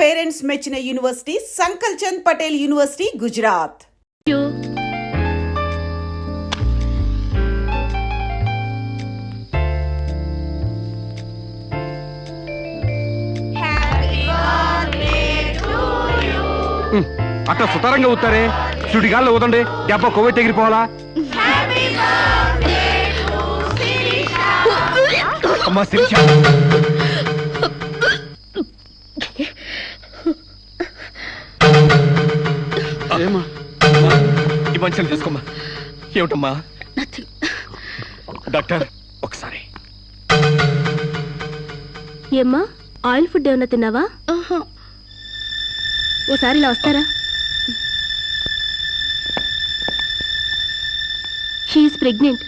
Parents మెచ్చిన university సంకల్ Chand Patel university Gujarat. అట్లా సుతారంగా ఊతారే సుడిగాల్లో ఊదండి దెబ్బ కొవ్వె తెగిరిపోవాలా. అమ్మా శిరీష, ఈ మంచిని తీసుకోమ్మా. ఏమిటమ్మా? డాక్టర్ ఒకసారి. ఏమ్మా ఆయిల్ ఫుడ్ ఏమన్నా తిన్నావా? ఓసారి ఇలా వస్తారా? She's pregnant.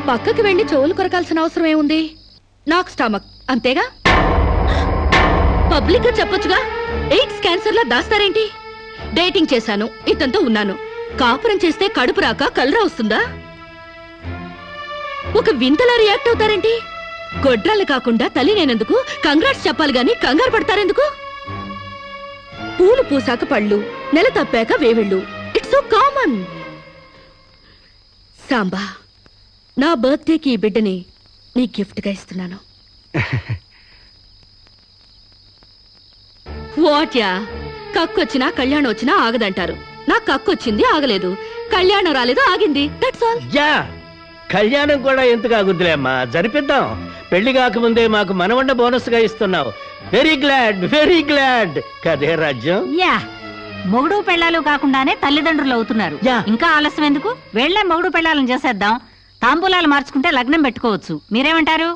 పక్కకి వెళ్ళి చెవులు కొరకాల్సిన అవసరం ఏముంది? నాకు స్టమక్ అంతేగా. పబ్లిక్ గా చెప్పొచ్చుగా. ఎయిడ్స్ క్యాన్సర్ లా దాస్తారేంటి? డేటింగ్ చేశాను, ఇతంతో ఉన్నాను. కాపురం చేస్తే కడుపు రాక కలరా వస్తుందా? ఒక వింతలా రియాక్ట్ అవుతారేంటి? గొడ్రాలు కాకుండా తల్లి నేనందుకు కంగ్రాట్స్ చెప్పాలి గాని కంగారు పడతారెందుకు? పూలు పూసాక పళ్ళు, నెల తప్పాక వేవిళ్ళు. It's so common. సాంబా, నా బర్త్డేకి ఈ బిడ్డని నీ గిఫ్ట్ గా ఇస్తున్నాను. వాట్యా? కక్కొచ్చినా కళ్యాణం వచ్చినా ఆగదంటారు. నాకు కక్కొచ్చింది, ఆగలేదు. కళ్యాణం రాలేదు, ఆగింది. That's all. యా, కళ్యాణం కూడా ఎందుకు ఆగుద్దులే అమ్మా, జరిపిద్దాం. పెళ్లి కాకముందే మాకు మనవన్న బోనస్ గా ఇస్తున్నావు. వెరీ గ్లాడ్ కదే రాజ్యం. యా, మొగుడు పెళ్ళాలు కాకుండానే తల్లిదండ్రులు అవుతున్నారు. ఇంకా ఆలస్యం ఎందుకు? వెళ్లే మొగుడు పెళ్ళాలను చేసేద్దాం. తాంబూలాలు మార్చుకుంటే లగ్నం పెట్టుకోవచ్చు. మీరేమంటారు?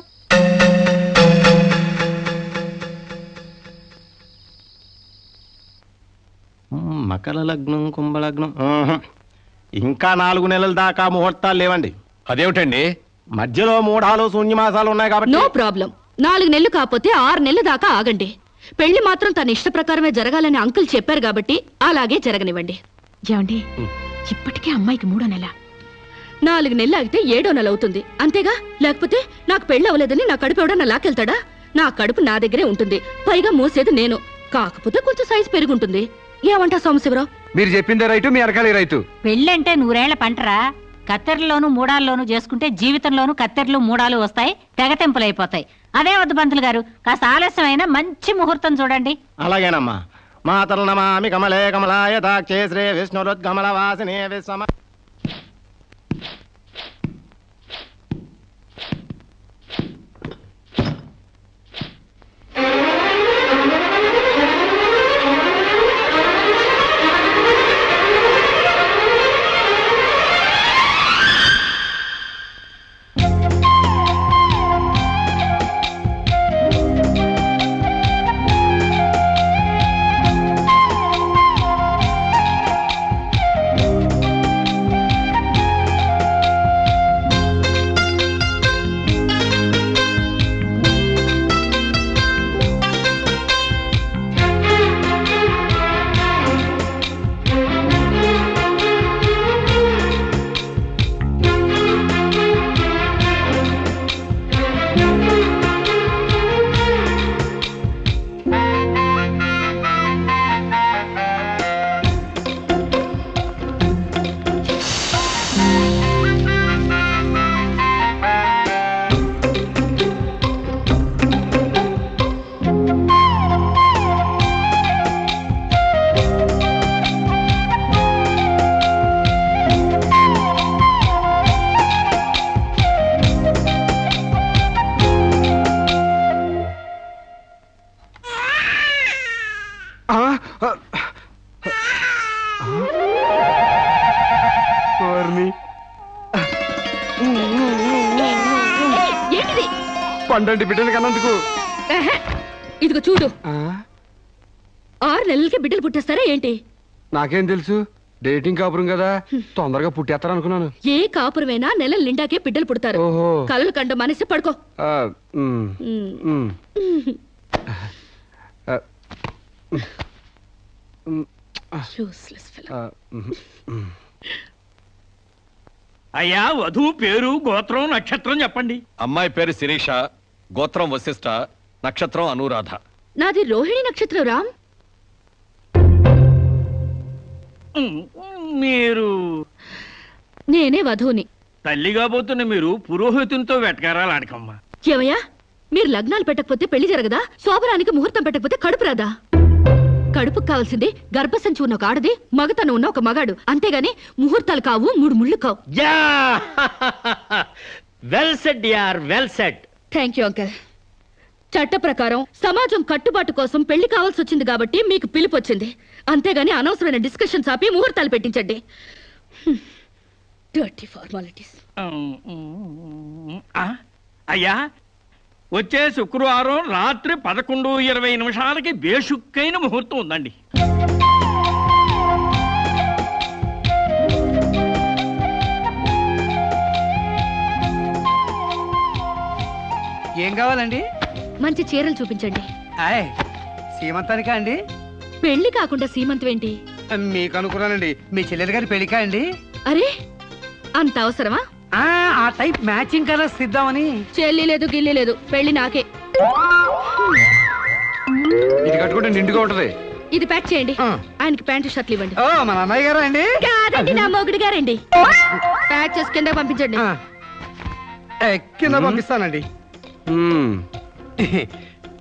మకర లగ్నం, కుంభలగ్నం. ఇంకా 4 నెలల దాకా ముహూర్తాలు లేవండి. అదేమిటండి? మధ్యలో 3 శూన్యమాసాలు ఉన్నాయి కాబట్టి. No problem. 4 నెలలు కాకపోతే 6 నెలల దాకా ఆగండి. పెళ్లి మాత్రం తన ఇష్ట ప్రకారమే జరగాలని అంకుల్ చెప్పారు కాబట్టి అలాగే జరగనివ్వండి. ఏమండి, ఇప్పటికే అమ్మాయికి 3వ నెల. 4 నెలలు ఆగితే 7వ నెల అవుతుంది. అంతేగా? లేకపోతే నాకు పెళ్లి అవ్వలేదని నా కడుపు ఎవడన్నా లాకెళ్తాడా? నా కడుపు నా దగ్గరే ఉంటుంది. పైగా మోసేది నేను. కాకపోతే కొంచెం సైజు పెరుగుంటుంది. ఏమంటా సోమశివరావు? మీరు చెప్పిందే రైతు, మీ అరకాలి రైతు. పెళ్ళంటే 100 పంటరా. కత్తెరలోను మూడాల్లోనూ చేసుకుంటే జీవితంలోనూ కత్తెరలు మూడాలు వస్తాయి, తెగతెంపులైపోతాయి. అదే వద్దు పంతులు గారు, కాస్త ఆలస్యమైన మంచి ముహూర్తం చూడండి. అలాగేనమ్మా. మాతరు నమామి కమలే కమలాయ తాక్షే శ్రీ విష్ణురుద్గమల వాసినే విశ్వమ. పండంటి బిడ్డలు కన్నందుకు. ఇదిగో చూడు, 6 నెలలకి బిడ్డలు పుట్టేస్తారా ఏంటి? నాకేం తెలుసు, డేటింగ్ కాపురం కదా, తొందరగా పుట్టేస్తారు అనుకున్నాను. ఏ కాపురమైనా నెలల నిండాకే బిడ్డలు పుడతారు. కలలు కండ మనిషి పడుకో. అయ్యా, వధువు పేరు, గోత్రం, నక్షత్రం చెప్పండి. అమ్మాయి పేరు శిరీష, గోత్రం వశిష్ఠ, నక్షత్రం అనురాధ. నాది రోహిణి నక్షత్రం రామ్. మీరు నేనే వధువుని. తల్లి కాబోతున్న మీరు పురోహితునితో వెటకారాలు ఆడకమ్మా. ఏమయ్యా, మీరు లగ్నాలు పెట్టకపోతే పెళ్లి జరగదా? శోభరానికి ముహూర్తం పెట్టకపోతే కడుపు రాదా? కడుపుకు కావాల్సింది గర్భసంచి ఉన్న ఒక ఆడది, మగతను ఉన్న ఒక మగాడు. అంతేగాని ముహూర్తాలు కావు, 3 ముళ్ళు కావు. యా వెల్ సెడ్ యార్, well said. Thank you uncle. చట్ట ప్రకారం సమాజం కట్టుబాటు కోసం పెళ్లి కావాల్సి వచ్చింది కాబట్టి మీకు పిలుపు వచ్చింది. అంతేగాని అనవసరమైన డిస్కషన్స్ ఆపి ముహూర్తాలు పెట్టించండి. Dirty formalities. అయ్యా, వచ్చే శుక్రవారం రాత్రి 11:20 బేషుక్కైన ముహూర్తం ఉందండి. ఏం కావాలండి? మంచి చీరలు చూపించండి. ఆయ్, సీమంతానికా అండి? పెళ్లి కాకుండా సీమంతం ఏంటి? మీకు అనుకున్నానండి, మీ చెల్లెలు గారి పెళ్లికా అండి? అరే, అంత అవసరమా? ఆ టైప్ మ్యాచింగ్ కలర్స్ ఇద్దామని. చెల్లి లేదు, గిల్లి లేదు, పెళ్లి నాకే. ఇది కట్టుకుంటే నిండుగా ఉంటది. ఇది ప్యాక్ చేయండి. ఆయనకి ప్యాంటు షర్ట్లు ఇవ్వండి. ఓ, మన అన్నయ్య గారా అండి? కాదండి, నా మొగుడు గారండి. ప్యాక్ చేసి కింద పంపించండి. కింద పంపిస్తానండి. మ్మ్.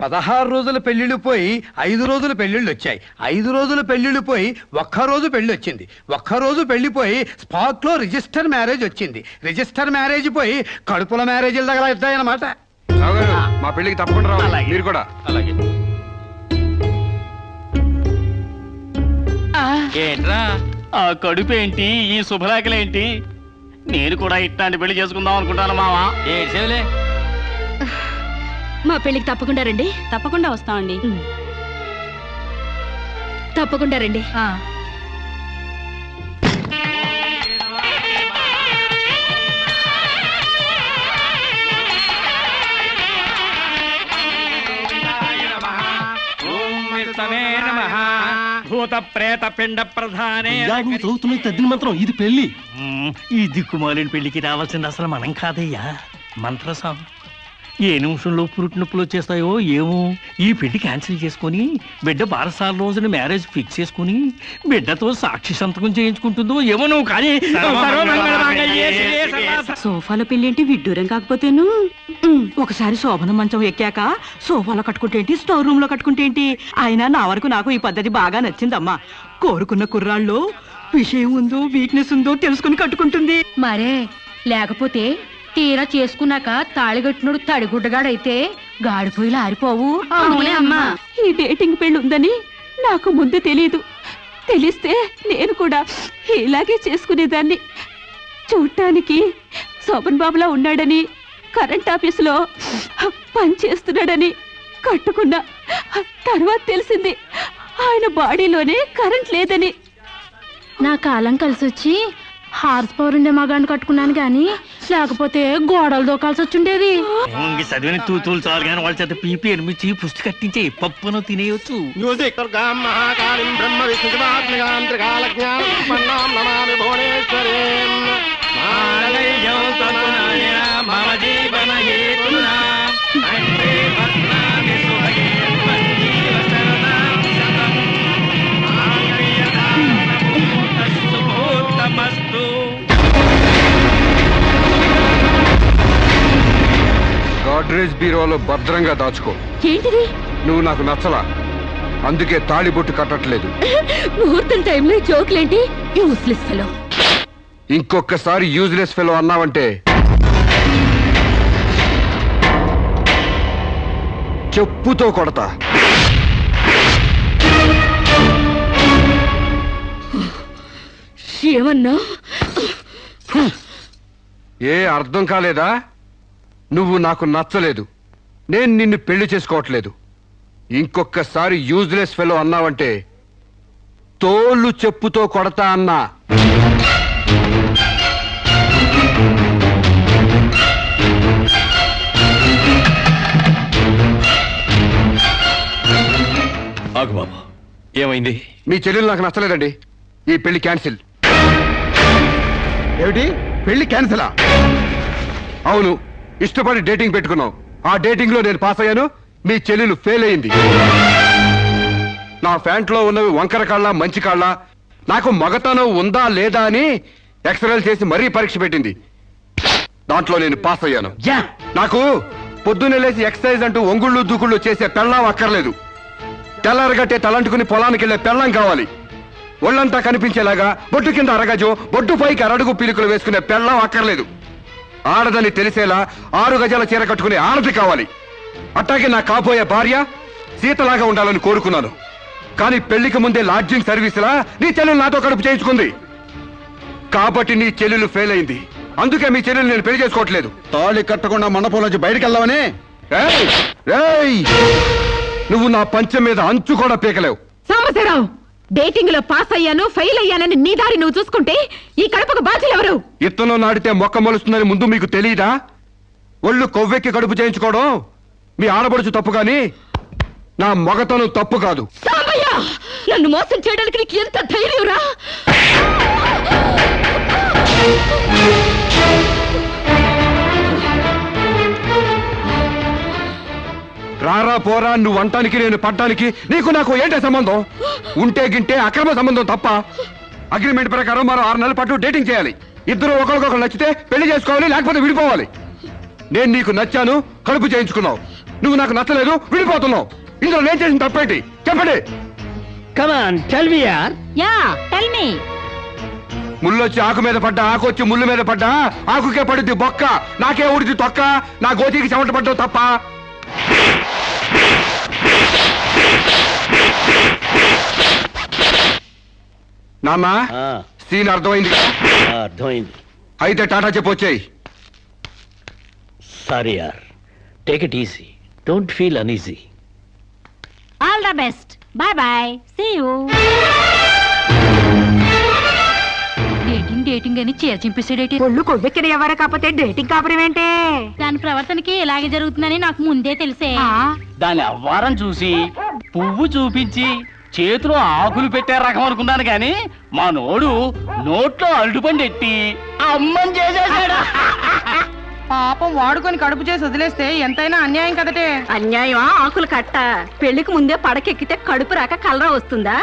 16 రోజుల పెళ్లిళ్ళు పోయి 5 రోజుల పెళ్లిళ్ళు వచ్చాయి. 5 రోజుల పెళ్లిళ్ళు పోయి ఒక్క రోజు పెళ్లి వచ్చింది. ఒక్క రోజు పెళ్లిపోయి స్పాట్ లో రిజిస్టర్ మ్యారేజ్ వచ్చింది. రిజిస్టర్ మ్యారేజ్ పోయి కడుపుల మ్యారేజ్ల దగ్గర అవుతాయన్నమాట. రావు గారు, మా పెళ్లికి తప్పకుండా రావాలి. మీరు కూడా. అలాగే. ఏంట్రా ఆ కడుపేంటి, ఈ శుభలేఖలేంటి? నేను కూడా ఇట్లాంటి పెళ్లి చేసుకుందాం అనుకుంటాను మావా. ఏడ్చేవులే. మా పెళ్లికి తప్పకుండా రండి. తప్పకుండా వస్తామండి. తప్పకుండా రండి. భూత ప్రేత పిండ ప్రధానే. తద్దిన మంత్రం ఇది పెళ్లి. ఈ దిక్కుమాలిన పెళ్లికి రావాల్సింది అసలు మనం కాదయ్యా, మంత్రసాం. ఏ నిమిషంలో పురుటి నొప్పులు వచ్చేస్తాయో ఏమో. ఈ పెళ్లి క్యాన్సిల్ చేసుకుని బిడ్డ బారసాల రోజున మ్యారేజ్ ఫిక్స్ చేసుకుని బిడ్డతో సాక్షి సంతకం చేయించుకుంటుందో ఏమో. నువ్వు కానీ సోఫాలో పెళ్ళేంటి విడ్డూరం కాకపోతేను. ఒకసారి శోభన మంచం ఎక్కాక సోఫాలో కట్టుకుంటేంటి, స్టోర్ రూమ్ లో కట్టుకుంటేంటి. అయినా నా వరకు నాకు ఈ పద్ధతి బాగా నచ్చిందమ్మా. కోరుకున్న కుర్రాళ్ళు విషయం ఉందో వీక్నెస్ ఉందో తెలుసుకుని కట్టుకుంటుంది. మరే లేకపోతే తీరా చేసుకున్నాక తాళిగట్టినోడు తడిగుడ్డగాడైతే గాడిపోయిలా ఆరిపోవు. అవునే అమ్మా, ఈ డేటింగ్ పెళ్లి ఉందని నాకు ముందు తెలీదు. తెలిస్తే నేను కూడా ఇలాగే చేసుకునేదాన్ని. చూడటానికి శోభన్ బాబులా ఉన్నాడని, కరెంట్ ఆఫీసులో పని చేస్తున్నాడని కట్టుకున్నా. తర్వాత తెలిసింది ఆయన బాడీలోనే కరెంట్ లేదని. నా కాలం కలిసి వచ్చి హార్స్ పవర్ ఉండే మగాన్ని కట్టుకున్నాను గాని లేకపోతే గోడలు దూకాల్సి వచ్చిండేది. చదివిన తూతులు చాలు కానీ వాళ్ళ చేత పీపీ ఎనిమిచ్చి పుష్టి కట్టించే పప్పును తినేయచ్చు. గాడ్రేజ్ బీరోలో భద్రంగా దాచుకో. ఏంటిది? నువ్వు నాకు నచ్చలా, అందుకే తాళిబొట్టు కట్టట్లేదు. ముహూర్తం టైంలో జోక్లేంటి? Useless fellow. ఇంకొకసారి యూజ్లెస్ ఫెలో అన్నావంటే చెప్పుతో కొడతా. ఏమన్నా? ఏ అర్థం కాలేదా? నువ్వు నాకు నచ్చలేదు, నేను నిన్ను పెళ్లి చేసుకోవట్లేదు. ఇంకొకసారి యూజ్లెస్ ఫెలో అన్నావంటే తోళ్ళు చెప్పుతో కొడతా అన్నా. ఆగు బాబా, ఏమైంది? మీ చెల్లెలు నాకు నచ్చలేదండి, ఈ పెళ్లి క్యాన్సిల్. ఏమిటి, పెళ్లి క్యాన్సిలా? అవును, ఇష్టపడి డేటింగ్ పెట్టుకున్నావు, ఆ డేటింగ్ లో నేను పాస్ అయ్యాను, మీ చెల్లెలు ఫెయిల్ అయింది. నా ఫ్యాంట్లో ఉన్నవి వంకర కాళ్ళ మంచి కాళ్ళ, నాకు మగతనం ఉందా లేదా అని ఎక్స్రేలు చేసి మరీ పరీక్ష పెట్టింది. దాంట్లో నేను పాస్ అయ్యాను. నాకు పొద్దున్నే లేచి ఎక్సర్సైజ్ అంటూ ఒంగుళ్ళు దూకుళ్ళు చేసే పెళ్ళాం అక్కర్లేదు. తెల్లారగట్టే తలంటుకుని పొలానికి వెళ్లే పెళ్ళాం కావాలి. ఒళ్ళంతా కనిపించేలాగా బొట్టు కింద అరగజం, బొట్టు పైకి అరడుగు పీలికలు వేసుకునే పెళ్ళాం అక్కర్లేదు. ఆడదని తెలిసేలా 6 గజాల చీర కట్టుకునే ఆడది కావాలి. అట్టాగే నా కాబోయే భార్య సీతలాగా ఉండాలని కోరుకున్నాను. కానీ పెళ్లికి ముందే లాడ్జింగ్ సర్వీసులా నీ చెల్లెలు నాతో కడుపు చేయించుకుంది. కాబట్టి నీ చెల్లెలు ఫెయిల్ అయింది. అందుకే మీ చెల్లెలు నేను పెళ్లి చేసుకోవట్లేదు. తాళి కట్టకుండా మండపంలోంచి బయటికి వెళ్దామని. ఏయ్! ఏయ్! నువ్వు నా పంచం మీద అంచు కూడా పీకలేవు. సాంబశివరావు, డేటింగ్ లో పాస్ అయ్యాను ఫెయిల్ అయ్యానని నీ దారి నువ్వు చూసుకుంటే ఈ కడుపుకు బాధ్యులు ఎవరు? ఇత్తనం నాడితే మొక్క మొలుస్తుందని ముందు మీకు తెలియదా? ఒళ్ళు కొవ్వెక్కి కడుపు చేయించుకోవడం మీ ఆడబడుచు తప్పు గాని నా మొగతనం తప్పు కాదు. సాంబయ్య, నన్ను మోసం చేయడానికి నీకు ఎంత ధైర్యం రా? రారా పోరా నువ్వు అంటానికి నేను పడ్డానికి నీకు నాకు ఏంటే సంబంధం? ఉంటే గింటే అక్రమ సంబంధం తప్ప. అగ్రిమెంట్ ప్రకారం మరో 6 నెలల పాటు డేటింగ్ చేయాలి. ఇద్దరు ఒకరికొకరు నచ్చితే పెళ్లి చేసుకోవాలి, లేకపోతే విడిపోవాలి. నేను నీకు నచ్చాను, కడుపు చేయించుకున్నావు. నువ్వు నాకు నచ్చలేదు, విడిపోతున్నావు. ఇందులో నేను చేసిన తప్పేంటి చెప్పండి. Yeah tell me. ముళ్ళొచ్చి ఆకు మీద పడ్డా, ఆకు వచ్చి ముళ్ళు మీద పడ్డా, ఆకుకే పడుద్ది బొక్క, నాకే ఊడిది తొక్క. నా గోతికి చెమట పడ్డావు తప్ప. నాన్న, సీన్ అర్థమైంది? అర్థమైంది. అయితే టాటా చెప్పొచ్చాయి. సారీ యార్, take it easy, don't feel uneasy. All the best. Bye bye, see you. Dating అని చీర చింపేసాడేటి. ఒళ్ళు కొవ్వెక్కిన ఎవరే కాకపోతే డేటింగ్ కాపురం ఏంటే? దాని ప్రవర్తనకి ఇలాగే జరుగుతుందని నాకు ముందే తెలిసే. దాని అవ్వారం చూసి పువ్వు చూపించి చేతిలో ఆకులు పెట్టే రకం అనుకున్నాను కానీ మా నోడు నోట్లో అరటిపండు ఎట్టి అమ్మని చేసేసాడు. పాపం వాడుకొని కడుపు చేసి వదిలేస్తే ఎంతైనా అన్యాయం కదటే. అన్యాయమా ఆకులు కట్ట? పెళ్లికి ముందే పడకెక్కితే కడుపు రాక కలరా వస్తుందా?